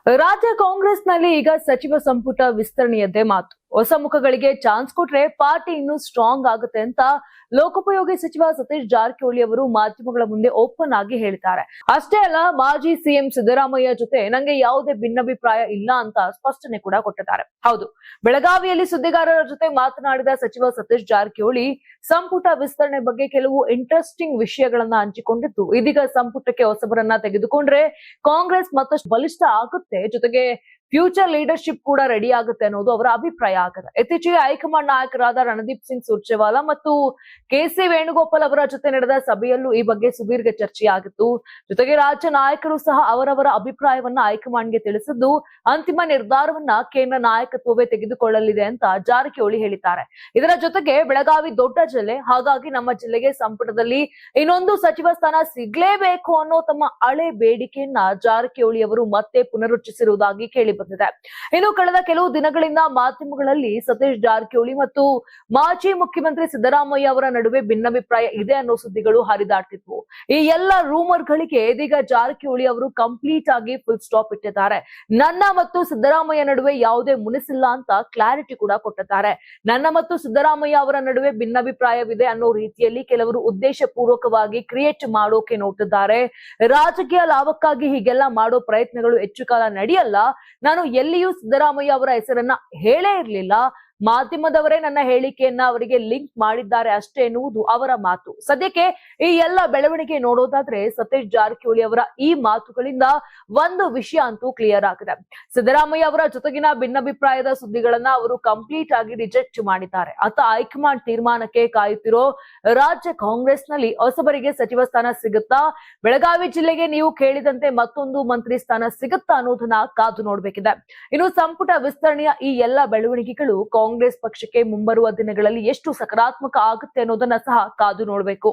ರಾಜ್ಯ ಕಾಂಗ್ರೆಸ್ನಲ್ಲಿ ಈಗ ಸಚಿವ ಸಂಪುಟ ವಿಸ್ತರಣೆಯದ್ದೇ ಮಾತು. ಹೊಸ ಮುಖಗಳಿಗೆ ಚಾನ್ಸ್ ಕೊಟ್ರೆ ಪಾರ್ಟಿ ಇನ್ನೂ ಸ್ಟ್ರಾಂಗ್ ಆಗುತ್ತೆ ಅಂತ ಲೋಕೋಪಯೋಗಿ ಸಚಿವ ಸತೀಶ್ ಜಾರಕಿಹೊಳಿ ಅವರು ಮಾಧ್ಯಮಗಳ ಮುಂದೆ ಓಪನ್ ಆಗಿ ಹೇಳಿದ್ದಾರೆ. ಅಷ್ಟೇ ಅಲ್ಲ, ಮಾಜಿ ಸಿಎಂ ಸಿದ್ದರಾಮಯ್ಯ ಜೊತೆ ನಂಗೆ ಯಾವುದೇ ಭಿನ್ನಾಭಿಪ್ರಾಯ ಇಲ್ಲ ಅಂತ ಸ್ಪಷ್ಟನೆ ಕೂಡ ಕೊಟ್ಟಿದ್ದಾರೆ. ಹೌದು, ಬೆಳಗಾವಿಯಲ್ಲಿ ಸುದ್ದಿಗಾರರ ಜೊತೆ ಮಾತನಾಡಿದ ಸಚಿವ ಸತೀಶ್ ಜಾರಕಿಹೊಳಿ ಸಂಪುಟ ವಿಸ್ತರಣೆ ಬಗ್ಗೆ ಕೆಲವು ಇಂಟ್ರೆಸ್ಟಿಂಗ್ ವಿಷಯಗಳನ್ನ ಹಂಚಿಕೊಂಡಿದ್ದು, ಇದೀಗ ಸಂಪುಟಕ್ಕೆ ಹೊಸಬರನ್ನ ತೆಗೆದುಕೊಂಡ್ರೆ ಕಾಂಗ್ರೆಸ್ ಮತ್ತಷ್ಟು ಬಲಿಷ್ಠ ಆಗುತ್ತೆ, ಜೊತೆಗೆ ಫ್ಯೂಚರ್ ಲೀಡರ್ಶಿಪ್ ಕೂಡ ರೆಡಿ ಆಗುತ್ತೆ ಅನ್ನೋದು ಅವರ ಅಭಿಪ್ರಾಯ ಆಗಿದೆ. ಇತ್ತೀಚೆಗೆ ಹೈಕಮಾಂಡ್ ನಾಯಕರಾದ ರಣದೀಪ್ ಸಿಂಗ್ ಸುರ್ಜೇವಾಲಾ ಮತ್ತು ಕೆಸಿ ವೇಣುಗೋಪಾಲ್ ಅವರ ಜೊತೆ ನಡೆದ ಸಭೆಯಲ್ಲೂ ಈ ಬಗ್ಗೆ ಸುದೀರ್ಘ ಚರ್ಚೆಯಾಗಿತ್ತು. ಜೊತೆಗೆ ರಾಜ್ಯ ನಾಯಕರು ಸಹ ಅವರವರ ಅಭಿಪ್ರಾಯವನ್ನ ಹೈಕಮಾಂಡ್ಗೆ ತಿಳಿಸಿದ್ದು, ಅಂತಿಮ ನಿರ್ಧಾರವನ್ನ ಕೇಂದ್ರ ನಾಯಕತ್ವವೇ ತೆಗೆದುಕೊಳ್ಳಲಿದೆ ಅಂತ ಜಾರಕಿಹೊಳಿ ಹೇಳಿದ್ದಾರೆ. ಇದರ ಜೊತೆಗೆ ಬೆಳಗಾವಿ ದೊಡ್ಡ ಜಿಲ್ಲೆ, ಹಾಗಾಗಿ ನಮ್ಮ ಜಿಲ್ಲೆಗೆ ಸಂಪುಟದಲ್ಲಿ ಇನ್ನೊಂದು ಸಚಿವ ಸ್ಥಾನ ಸಿಗ್ಲೇಬೇಕು ಅನ್ನೋ ತಮ್ಮ ಹಳೆ ಬೇಡಿಕೆಯನ್ನ ಜಾರಕಿಹೊಳಿ ಅವರು ಮತ್ತೆ ಪುನರುಚ್ಚರಿಸಿರುವುದಾಗಿ ಕೇಳಿ ಬಂದಿದೆ. ಇನ್ನು ಕಳೆದ ಕೆಲವು ದಿನಗಳಿಂದ ಮಾಧ್ಯಮಗಳಲ್ಲಿ ಸತೀಶ್ ಜಾರಕಿಹೊಳಿ ಮತ್ತು ಮಾಜಿ ಮುಖ್ಯಮಂತ್ರಿ ಸಿದ್ದರಾಮಯ್ಯ ಅವರ ನಡುವೆ ಭಿನ್ನಾಭಿಪ್ರಾಯ ಇದೆ ಅನ್ನೋ ಸುದ್ದಿಗಳು ಹರಿದಾಡ್ತಿದ್ವು. ಈ ಎಲ್ಲ ರೂಮರ್ ಗಳಿಗೆ ಇದೀಗ ಜಾರಕಿಹೊಳಿ ಅವರು ಕಂಪ್ಲೀಟ್ ಆಗಿ ಫುಲ್ ಸ್ಟಾಪ್ ಇಟ್ಟಿದ್ದಾರೆ. ನನ್ನ ಮತ್ತು ಸಿದ್ದರಾಮಯ್ಯ ನಡುವೆ ಯಾವುದೇ ಮುನಿಸಿಲ್ಲ ಅಂತ ಕ್ಲಾರಿಟಿ ಕೂಡ ಕೊಟ್ಟಿದ್ದಾರೆ. ನನ್ನ ಮತ್ತು ಸಿದ್ದರಾಮಯ್ಯ ಅವರ ನಡುವೆ ಭಿನ್ನಾಭಿಪ್ರಾಯವಿದೆ ಅನ್ನೋ ರೀತಿಯಲ್ಲಿ ಕೆಲವರು ಉದ್ದೇಶ ಪೂರ್ವಕವಾಗಿ ಕ್ರಿಯೇಟ್ ಮಾಡೋಕೆ ನೋಡುತ್ತಿದ್ದಾರೆ. ರಾಜಕೀಯ ಲಾಭಕ್ಕಾಗಿ ಹೀಗೆಲ್ಲ ಮಾಡೋ ಪ್ರಯತ್ನಗಳು ಹೆಚ್ಚು ಕಾಲ ನಡೆಯಲ್ಲ. ನಾನು ಎಲ್ಲಿಯೂ ಸಿದ್ದರಾಮಯ್ಯ ಅವರ ಹೆಸರನ್ನ ಹೇಳೇ ಇರಲಿಲ್ಲ. ಮಾಧ್ಯಮದವರೇ ನನ್ನ ಹೇಳಿಕೆಯನ್ನ ಅವರಿಗೆ ಲಿಂಕ್ ಮಾಡಿದ್ದಾರೆ ಅಷ್ಟೇ ಎನ್ನುವುದು ಅವರ ಮಾತು. ಸದ್ಯಕ್ಕೆ ಈ ಎಲ್ಲ ಬೆಳವಣಿಗೆ ನೋಡೋದಾದ್ರೆ ಸತೀಶ್ ಜಾರಕಿಹೊಳಿ ಅವರ ಈ ಮಾತುಗಳಿಂದ ಒಂದು ವಿಷಯ ಅಂತೂ ಕ್ಲಿಯರ್ ಆಗಿದೆ. ಸಿದ್ದರಾಮಯ್ಯ ಅವರ ಜೊತೆಗಿನ ಭಿನ್ನಾಭಿಪ್ರಾಯದ ಸುದ್ದಿಗಳನ್ನ ಅವರು ಕಂಪ್ಲೀಟ್ ಆಗಿ ರಿಜೆಕ್ಟ್ ಮಾಡಿದ್ದಾರೆ. ಅತ್ತ ಹೈಕಮಾಂಡ್ ತೀರ್ಮಾನಕ್ಕೆ ಕಾಯುತ್ತಿರೋ ರಾಜ್ಯ ಕಾಂಗ್ರೆಸ್ ನಲ್ಲಿ ಹೊಸಬರಿಗೆ ಸಚಿವ ಸ್ಥಾನ ಸಿಗುತ್ತಾ, ಬೆಳಗಾವಿ ಜಿಲ್ಲೆಗೆ ನೀವು ಕೇಳಿದಂತೆ ಮತ್ತೊಂದು ಮಂತ್ರಿ ಸ್ಥಾನ ಸಿಗುತ್ತಾ ಅನ್ನೋದನ್ನ ಕಾದು ನೋಡ್ಬೇಕಿದೆ. ಇನ್ನು ಸಂಪುಟ ವಿಸ್ತರಣೆಯ ಈ ಎಲ್ಲ ಬೆಳವಣಿಗೆಗಳು ಕಾಂಗ್ರೆಸ್ ಪಕ್ಷಕ್ಕೆ ಮುಂಬರುವ ದಿನಗಳಲ್ಲಿ ಎಷ್ಟು ಸಕಾರಾತ್ಮಕ ಆಗುತ್ತೆ ಅನ್ನೋದನ್ನ ಸಹ ಕಾದು ನೋಡಬೇಕು.